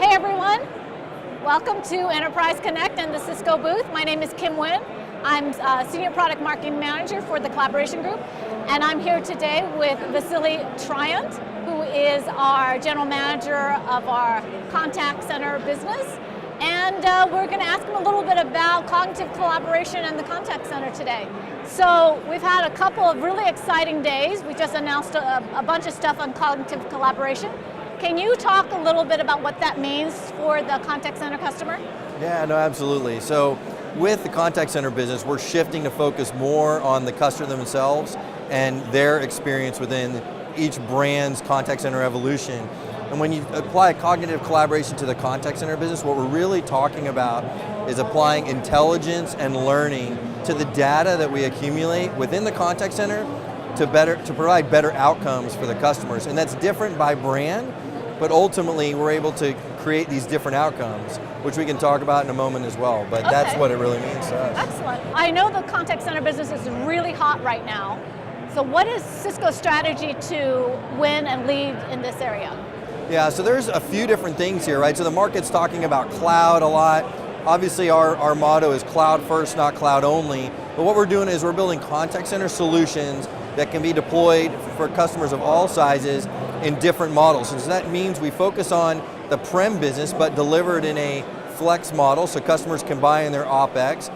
Hey everyone, welcome to Enterprise Connect and the Cisco booth. My name is Kim Nguyen. I'm Senior Product Marketing Manager for the Collaboration Group, and I'm here today with Vasili Triant, who is our General Manager of our Contact Center business. And we're going to ask him a little bit about cognitive collaboration and the Contact Center today. So we've had a couple of really exciting days. We just announced a bunch of stuff on cognitive collaboration. Can you talk a little bit about what that means for the Contact Center customer? Yeah, no, absolutely. So with the Contact Center business, we're shifting to focus more on the customer themselves and their experience within each brand's Contact Center evolution. And when you apply cognitive collaboration to the Contact Center business, what we're really talking about is applying intelligence and learning to the data that we accumulate within the Contact Center to provide better outcomes for the customers. And that's different by brand, but ultimately we're able to create these different outcomes, which we can talk about in a moment as well. But that's what it really means to us. Excellent. I know the Contact Center business is really hot right now. So what is Cisco's strategy to win and lead in this area? Yeah, so there's a few different things here, right? So the market's talking about cloud a lot. Obviously our motto is cloud first, not cloud only. But what we're doing is we're building contact center solutions that can be deployed for customers of all sizes in different models. So that means we focus on the prem business, but delivered in a flex model so customers can buy in their OpEx.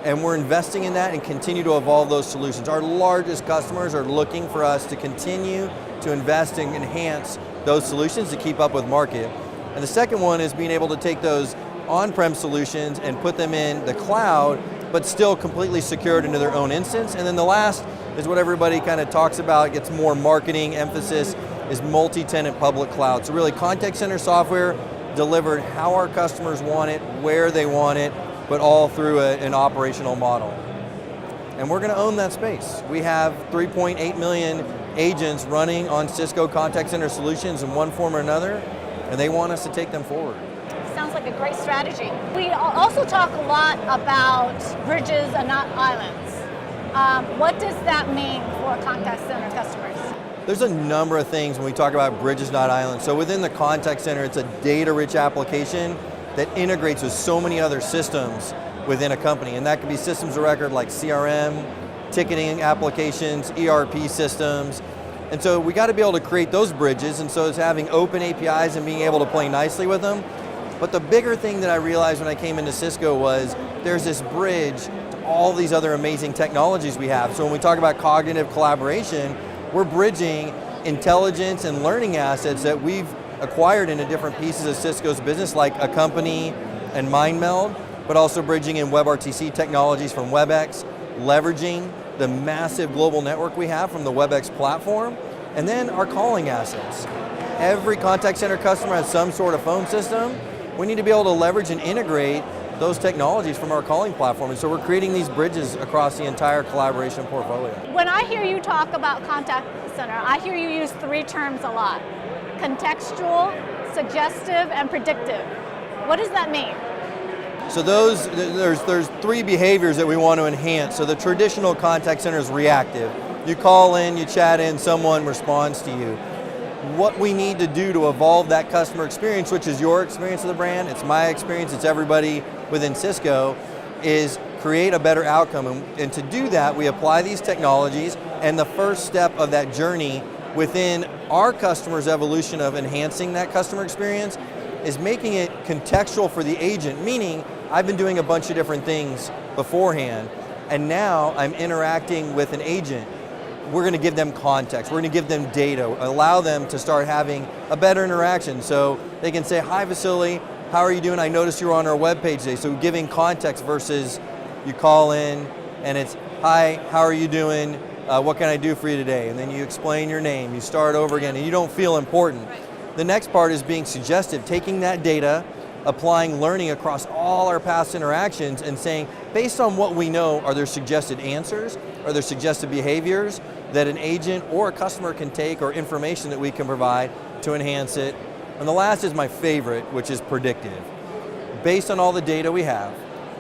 And we're investing in that and continue to evolve those solutions. Our largest customers are looking for us to continue to invest and enhance those solutions to keep up with market. And the second one is being able to take those on-prem solutions and put them in the cloud, but still completely secured into their own instance. And then the last is what everybody kind of talks about, gets more marketing emphasis, is multi-tenant public cloud. So really contact center software delivered how our customers want it, where they want it, but all through an operational model. And we're going to own that space. We have 3.8 million agents running on Cisco Contact Center solutions in one form or another, and they want us to take them forward. Sounds like a great strategy. We also talk a lot about bridges and not islands. What does that mean for contact center customers? There's a number of things when we talk about bridges, not islands. So within the contact center, it's a data-rich application that integrates with so many other systems within a company. And that could be systems of record like CRM, ticketing applications, ERP systems. And so we got to be able to create those bridges, and so it's having open APIs and being able to play nicely with them. But the bigger thing that I realized when I came into Cisco was there's this bridge to all these other amazing technologies we have. So when we talk about cognitive collaboration, we're bridging intelligence and learning assets that we've acquired into different pieces of Cisco's business, like a company and MindMeld, but also bridging in WebRTC technologies from WebEx, leveraging the massive global network we have from the WebEx platform, and then our calling assets. Every contact center customer has some sort of phone system. We need to be able to leverage and integrate those technologies from our calling platform, and so we're creating these bridges across the entire collaboration portfolio. When I hear you talk about contact center, I hear you use three terms a lot: contextual, suggestive, and predictive. What does that mean? So there's three behaviors that we want to enhance. So the traditional contact center is reactive. You call in, you chat in, someone responds to you. What we need to do to evolve that customer experience, which is your experience of the brand, it's my experience, it's everybody within Cisco, is create a better outcome. And to do that, we apply these technologies, and the first step of that journey within our customer's evolution of enhancing that customer experience is making it contextual for the agent, meaning I've been doing a bunch of different things beforehand, and now I'm interacting with an agent. We're going to give them context, we're going to give them data, allow them to start having a better interaction. So they can say, hi Vasili, how are you doing? I noticed you were on our webpage today. So giving context versus you call in and it's, hi, how are you doing? What can I do for you today? And then you explain your name, you start over again, and you don't feel important. The next part is being suggestive, taking that data, applying learning across all our past interactions and saying, based on what we know, are there suggested answers? Are there suggested behaviors that an agent or a customer can take, or information that we can provide to enhance it? And the last is my favorite, which is predictive. Based on all the data we have,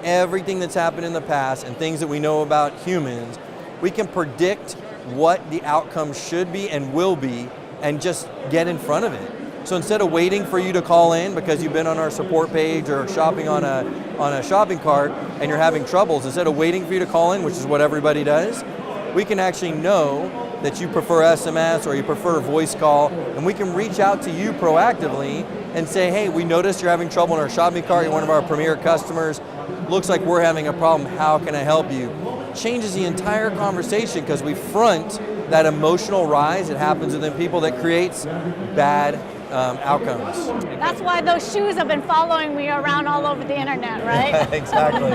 everything that's happened in the past and things that we know about humans, we can predict what the outcome should be and will be and just get in front of it. So instead of waiting for you to call in because you've been on our support page or shopping on a shopping cart and you're having troubles, instead of waiting for you to call in, which is what everybody does, we can actually know that you prefer SMS or you prefer a voice call, and we can reach out to you proactively and say, hey, we noticed you're having trouble in our shopping cart, you're one of our premier customers, looks like we're having a problem, how can I help you? Changes the entire conversation because we front that emotional rise that happens within people that creates bad outcomes. That's why those shoes have been following me around all over the internet, right? Exactly.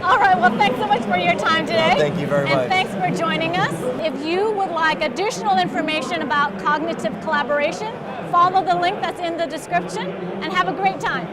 All right, well, thanks so much for your time today. Well, thank you very much. And thanks for joining us. If you would like additional information about cognitive collaboration, follow the link that's in the description and have a great time.